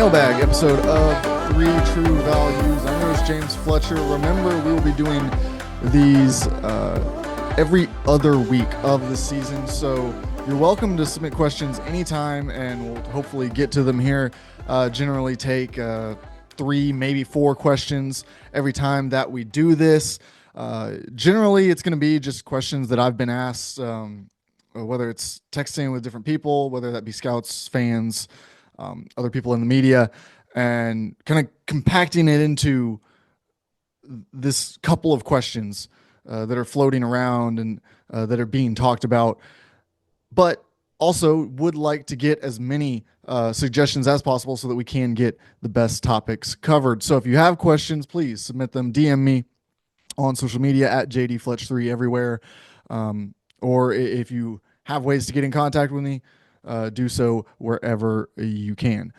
Mailbag episode of Three True Values. I'm your host, James Fletcher. Remember, we will be doing these every other week of the season, so you're welcome to submit questions anytime, and we'll hopefully get to them here. Generally take 3, maybe 4 questions every time that we do this. Generally, it's going to be just questions that I've been asked, whether it's texting with different people, whether that be scouts, fans, other people in the media, and kind of compacting it into this couple of questions that are floating around and that are being talked about. But also would like to get as many suggestions as possible so that we can get the best topics covered. So if you have questions, please submit them. DM me on social media at JDFletch3 everywhere. Or if you have ways to get in contact with me, do so wherever you can.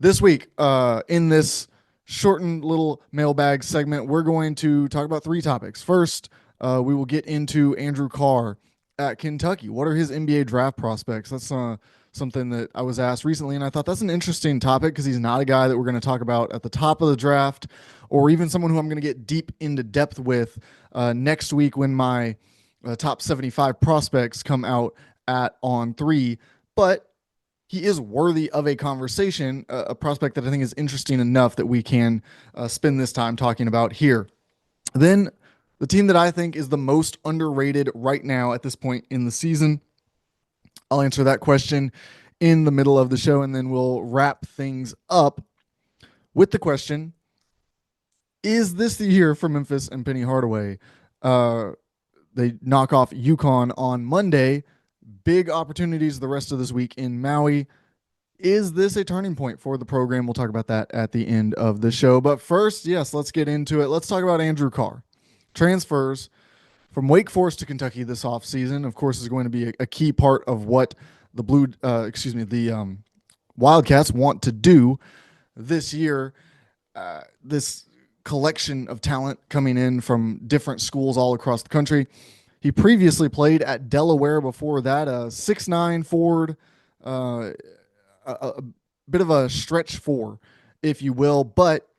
This week, in this shortened little mailbag segment, we're going to talk about 3 topics. First, we will get into Andrew Carr at Kentucky. What are his NBA draft prospects? That's something that I was asked recently, and I thought that's an interesting topic because he's not a guy that we're going to talk about at the top of the draft, or even someone who I'm going to get deep into depth with next week when my top 75 prospects come out at On3. But he is worthy of a conversation, a prospect that I think is interesting enough that we can spend this time talking about here. Then the team that I think is the most underrated right now at this point in the season. I'll answer that question in the middle of the show, and then we'll wrap things up with the question, is this the year for Memphis and Penny Hardaway? They knock off UConn on Monday. Big opportunities the rest of this week in Maui. Is this a turning point for the program? We'll talk about that at the end of the show. But first, yes, let's get into it. Let's talk about Andrew Carr. Transfers from Wake Forest to Kentucky this offseason, of course, is going to be a key part of what the Wildcats want to do this year. This collection of talent coming in from different schools all across the country. He previously played at Delaware before that, a 6'9" forward, a bit of a stretch 4, if you will, but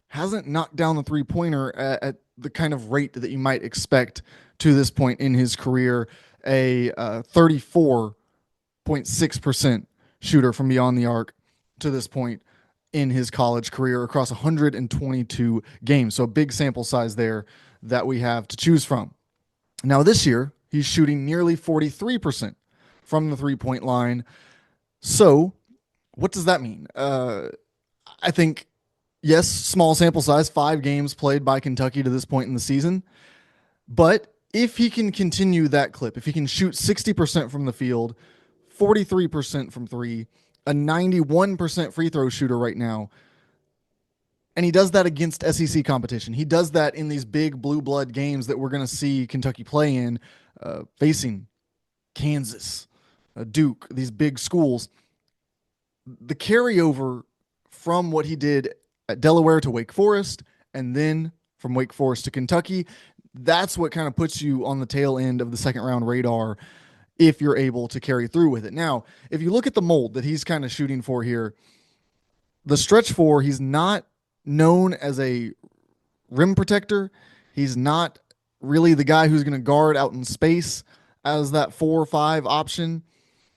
hasn't knocked down the three-pointer at the kind of rate that you might expect to this point in his career. A 34.6% shooter from beyond the arc to this point in his college career across 122 games. So a big sample size there that we have to choose from. Now this year, he's shooting nearly 43% from the three-point line. So what does that mean? I think, yes, small sample size, 5 games played by Kentucky to this point in the season. But if he can continue that clip, if he can shoot 60% from the field, 43% from 3, a 91% free throw shooter right now, and he does that against SEC competition. He does that in these big blue blood games that we're going to see Kentucky play in, facing Kansas, Duke, these big schools. The carryover from what he did at Delaware to Wake Forest, and then from Wake Forest to Kentucky, that's what kind of puts you on the tail end of the second round radar if you're able to carry through with it. Now, if you look at the mold that he's kind of shooting for here, the stretch 4, he's not known as a rim protector. He's not really the guy who's going to guard out in space as that 4 or 5 option.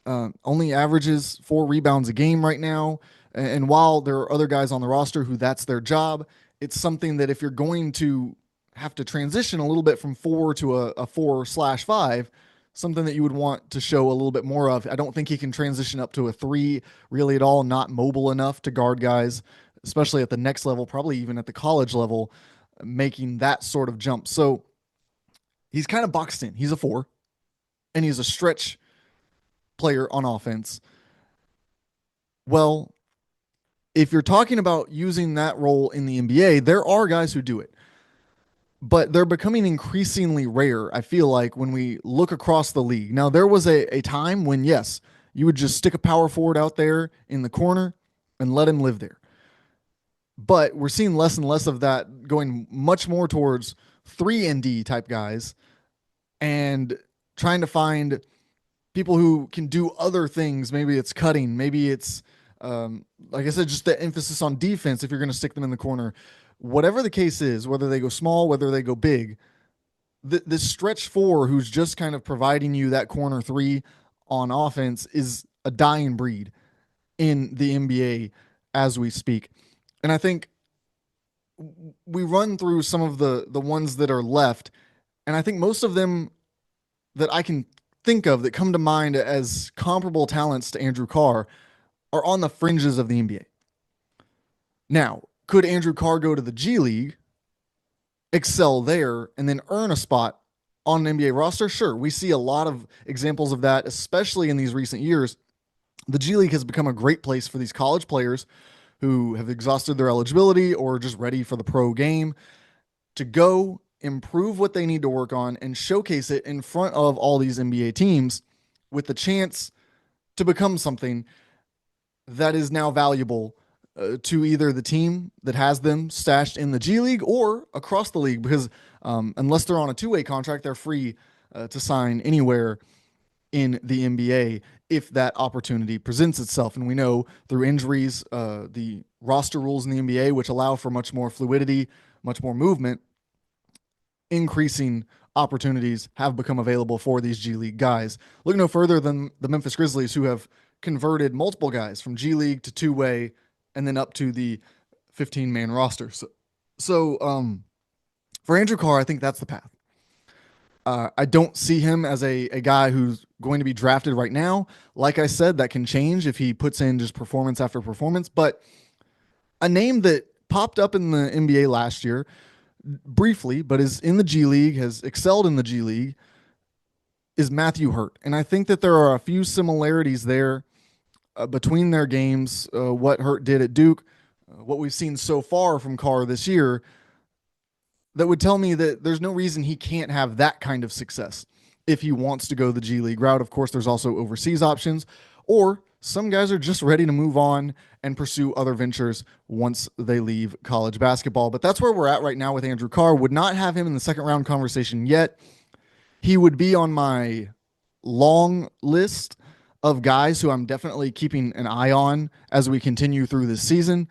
Only averages 4 rebounds a game right now. And while there are other guys on the roster who that's their job, it's something that if you're going to have to transition a little bit from 4 to a 4/5, something that you would want to show a little bit more of. I don't think he can transition up to a 3 really at all, not mobile enough to guard guys, especially at the next level, probably even at the college level, making that sort of jump. So he's kind of boxed in. He's a 4, and he's a stretch player on offense. Well, if you're talking about using that role in the NBA, there are guys who do it. But they're becoming increasingly rare, I feel like, when we look across the league. Now, there was a time when, yes, you would just stick a power forward out there in the corner and let him live there. But we're seeing less and less of that, going much more towards 3-and-D type guys and trying to find people who can do other things. Maybe it's cutting, maybe it's Like I said, just the emphasis on defense if you're going to stick them in the corner. Whatever the case is, whether they go small, whether they go big, this stretch four who's just kind of providing you that corner three on offense is a dying breed in the NBA as we speak. And I think we run through some of the ones that are left, and I think most of them that I can think of that come to mind as comparable talents to Andrew Carr are on the fringes of the NBA. Now, could Andrew Carr go to the G League, excel there, and then earn a spot on an NBA roster? Sure, we see a lot of examples of that, especially in these recent years. The G League has become a great place for these college players who have exhausted their eligibility or just ready for the pro game to go improve what they need to work on and showcase it in front of all these NBA teams with the chance to become something that is now valuable to either the team that has them stashed in the G League or across the league, because unless they're on a two-way contract, they're free to sign anywhere in the NBA if that opportunity presents itself. And we know through injuries, the roster rules in the NBA, which allow for much more fluidity, much more movement, increasing opportunities have become available for these G League guys. Look no further than the Memphis Grizzlies, who have converted multiple guys from G League to two-way and then up to the 15-man roster. So for Andrew Carr, I think that's the path. I don't see him as a guy who's going to be drafted right now. Like I said, that can change if he puts in just performance after performance. But a name that popped up in the NBA last year briefly, but is in the G League, has excelled in the G League, is Matthew Hurt. And I think that there are a few similarities there between their games, what Hurt did at Duke, what we've seen so far from Carr this year, that would tell me that there's no reason he can't have that kind of success if he wants to go the G League route. Of course, there's also overseas options, or some guys are just ready to move on and pursue other ventures once they leave college basketball. But that's where we're at right now with Andrew Carr. Would not have him in the second round conversation yet. He would be on my long list of guys who I'm definitely keeping an eye on as we continue through this season.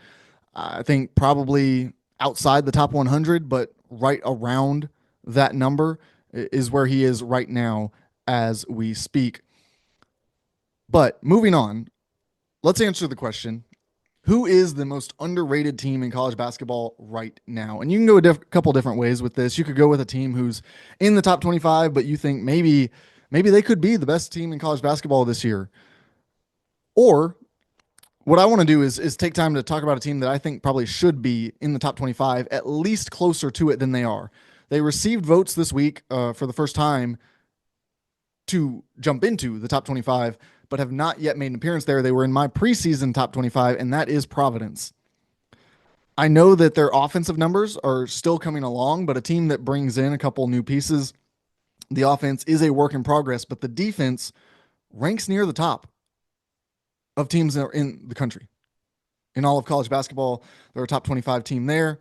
I think probably outside the top 100, but right around that number is where he is right now as we speak. But moving on, let's answer the question, who is the most underrated team in college basketball right now? And you can go a couple different ways with this. You could go with a team who's in the top 25, but you think maybe they could be the best team in college basketball this year. Or what I want to do is take time to talk about a team that I think probably should be in the top 25, at least closer to it than they are. They received votes this week for the first time to jump into the top 25, but have not yet made an appearance there. They were in my preseason top 25, and that is Providence. I know that their offensive numbers are still coming along, but a team that brings in a couple new pieces, the offense is a work in progress, but the defense ranks near the top of teams that are in the country. In all of college basketball, they're a top 25 team there.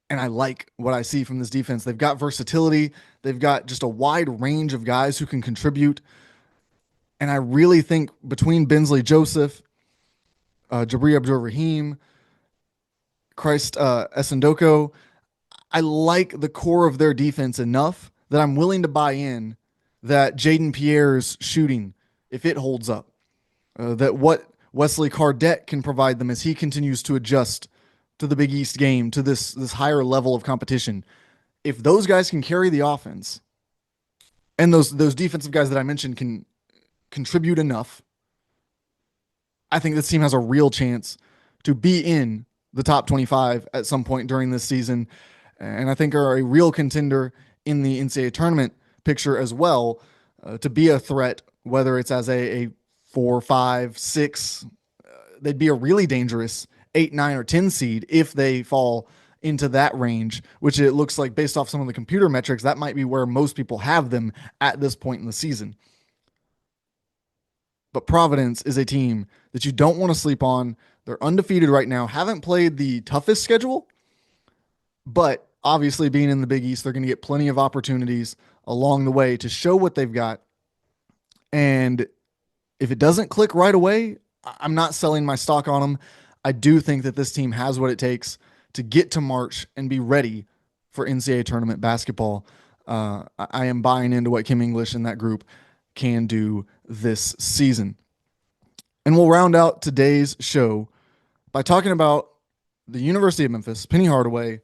And I like what I see from this defense. They've got versatility. They've got just a wide range of guys who can contribute. And I really think between Bensley Joseph, Jabri Abdul-Rahim, Christ Esendoko, I like the core of their defense enough that I'm willing to buy in that Jaden Pierre's shooting, if it holds up, that what Wesley Cardette can provide them as he continues to adjust to the Big East game, to this higher level of competition. If those guys can carry the offense, and those defensive guys that I mentioned can contribute enough, I think this team has a real chance to be in the top 25 at some point during this season, and I think are a real contender in the NCAA tournament picture as well, to be a threat, whether it's as a 4, 5, 6, they'd be a really dangerous 8, 9, or 10 seed if they fall into that range, which it looks like based off some of the computer metrics, that might be where most people have them at this point in the season. But Providence is a team that you don't want to sleep on. They're undefeated right now, haven't played the toughest schedule, but obviously being in the Big East, they're going to get plenty of opportunities along the way to show what they've got. And if it doesn't click right away, I'm not selling my stock on them. I do think that this team has what it takes to get to March and be ready for NCAA tournament basketball. I am buying into what Kim English and that group can do this season. And we'll round out today's show by talking about the University of Memphis, Penny Hardaway,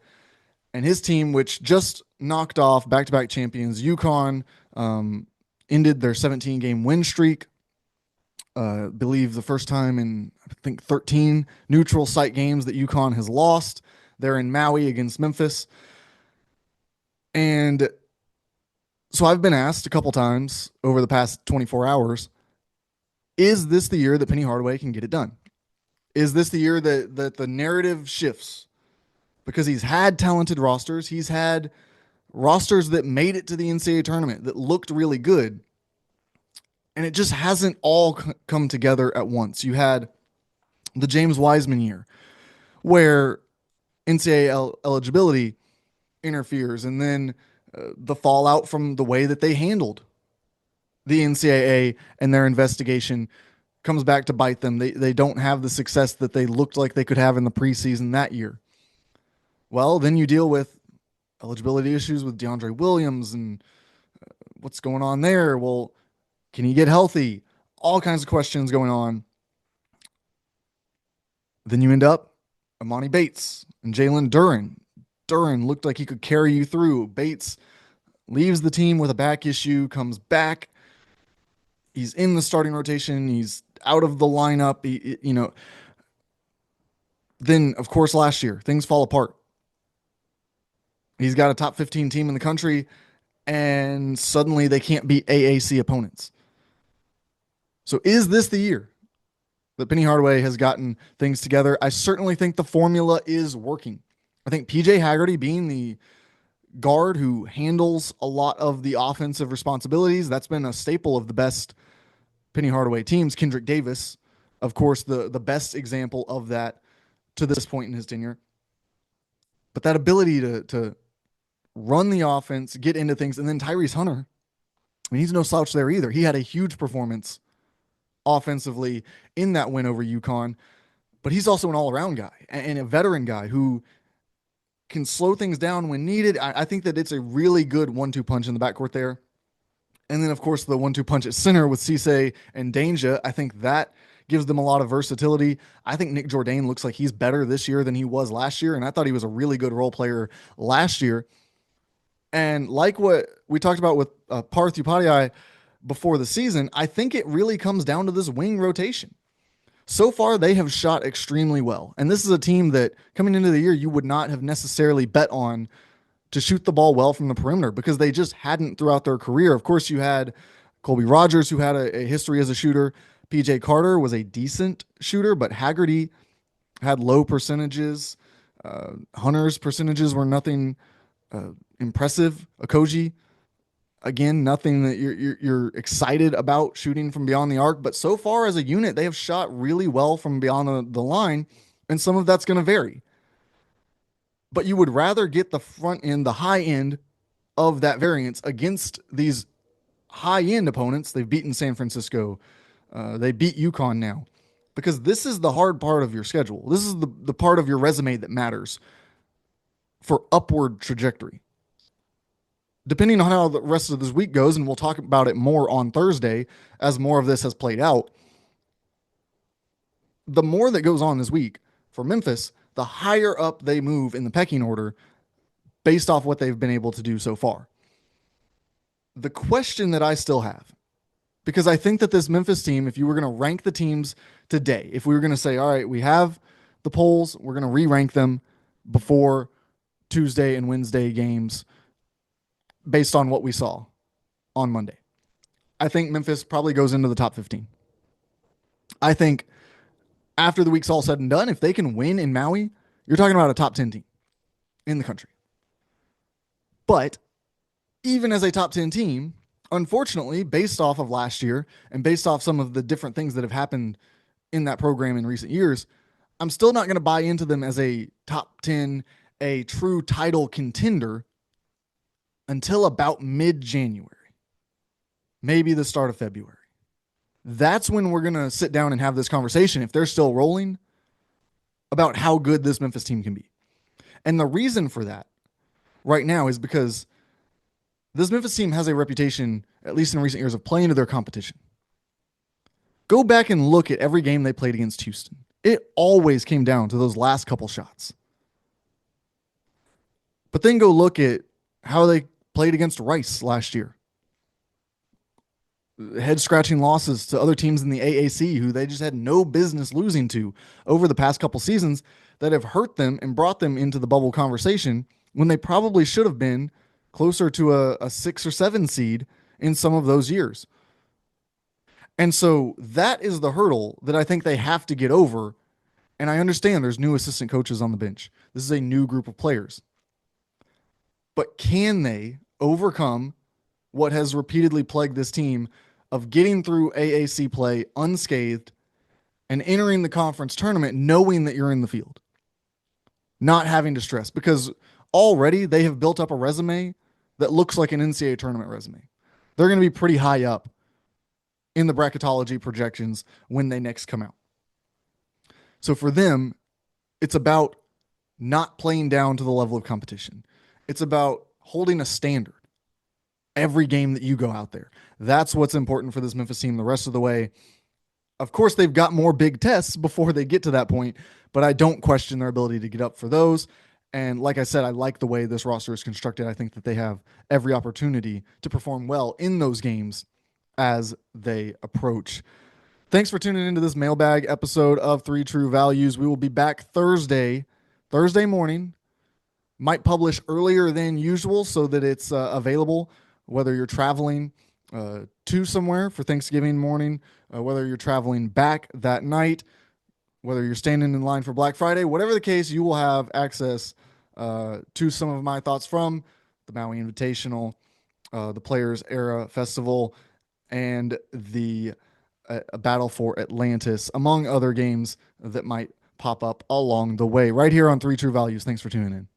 and his team, which just knocked off back-to-back champions UConn, ended their 17-game win streak. Believe the first time in, I think, 13 neutral site games that UConn has lost. They're in Maui against Memphis. And so I've been asked a couple times over the past 24 hours, is this the year that Penny Hardaway can get it done? Is this the year that the narrative shifts? Because he's had talented rosters. He's had rosters that made it to the NCAA tournament that looked really good. And it just hasn't all come together at once. You had the James Wiseman year where NCAA eligibility interferes, and then the fallout from the way that they handled the NCAA and their investigation comes back to bite them. They don't have the success that they looked like they could have in the preseason that year. Well, then you deal with eligibility issues with DeAndre Williams and what's going on there. Well, can he get healthy? All kinds of questions going on. Then you end up Amani Bates and Jalen Duren. Duren looked like he could carry you through. Bates leaves the team with a back issue, comes back. He's in the starting rotation. He's out of the lineup. Then, of course, last year, things fall apart. He's got a top 15 team in the country, and suddenly they can't beat AAC opponents. So is this the year that Penny Hardaway has gotten things together? I certainly think the formula is working. I think PJ Haggerty being the guard who handles a lot of the offensive responsibilities, that's been a staple of the best Penny Hardaway teams. Kendrick Davis, of course, the best example of that to this point in his tenure. But that ability to run the offense, get into things, and then Tyrese Hunter, I mean, he's no slouch there either. He had a huge performance offensively in that win over UConn, but he's also an all-around guy and a veteran guy who can slow things down when needed. I think that it's a really good 1-2 punch in the backcourt there. And then, of course, the 1-2 punch at center with Cisse and Danja, I think that gives them a lot of versatility. I think Nick Jourdain looks like he's better this year than he was last year, and I thought he was a really good role player last year. And like what we talked about with Parth Upadhyay before the season, I think it really comes down to this wing rotation. So far, they have shot extremely well. And this is a team that coming into the year, you would not have necessarily bet on to shoot the ball well from the perimeter because they just hadn't throughout their career. Of course, you had Colby Rogers, who had a history as a shooter. PJ Carter was a decent shooter, but Haggerty had low percentages. Hunter's percentages were nothing impressive. Okogie, again, nothing that you're excited about shooting from beyond the arc. But so far as a unit, they have shot really well from beyond the line, and some of that's going to vary. But you would rather get the front end, the high end of that variance against these high end opponents. They've beaten San Francisco. They beat UConn now, because this is the hard part of your schedule. This is the part of your resume that matters for upward trajectory. Depending on how the rest of this week goes, and we'll talk about it more on Thursday as more of this has played out, the more that goes on this week for Memphis, the higher up they move in the pecking order based off what they've been able to do so far. The question that I still have, because I think that this Memphis team, if you were going to rank the teams today, if we were going to say, all right, we have the polls, we're going to re-rank them before Tuesday and Wednesday games based on what we saw on Monday, I think Memphis probably goes into the top 15. I think after the week's all said and done, if they can win in Maui, you're talking about a top 10 team in the country. But even as a top 10 team, unfortunately, based off of last year and based off some of the different things that have happened in that program in recent years, I'm still not going to buy into them as a top 10, a true title contender until about mid-January, maybe the start of February. That's when we're going to sit down and have this conversation, if they're still rolling, about how good this Memphis team can be. And the reason for that right now is because this Memphis team has a reputation, at least in recent years, of playing to their competition. Go back and look at every game they played against Houston. It always came down to those last couple shots. But then go look at how they played against Rice last year. Head scratching losses to other teams in the AAC who they just had no business losing to over the past couple seasons that have hurt them and brought them into the bubble conversation when they probably should have been closer to a 6 or 7 seed in some of those years. And so that is the hurdle that I think they have to get over. And I understand there's new assistant coaches on the bench. This is a new group of players. But can they overcome what has repeatedly plagued this team of getting through AAC play unscathed and entering the conference tournament knowing that you're in the field, not having to stress? Because already they have built up a resume that looks like an NCAA tournament resume. They're going to be pretty high up in the bracketology projections when they next come out. So for them, it's about not playing down to the level of competition. It's about holding a standard every game that you go out there. That's what's important for this Memphis team the rest of the way. Of course, they've got more big tests before they get to that point, but I don't question their ability to get up for those. And like I said, I like the way this roster is constructed. I think that they have every opportunity to perform well in those games as they approach. Thanks for tuning into this mailbag episode of Three True Values. We will be back Thursday morning. Might publish earlier than usual so that it's available, whether you're traveling to somewhere for Thanksgiving morning, whether you're traveling back that night, whether you're standing in line for Black Friday, whatever the case, you will have access to some of my thoughts from the Maui Invitational, the Players Era Festival, and the Battle for Atlantis, among other games that might pop up along the way, right here on Three True Values. Thanks for tuning in.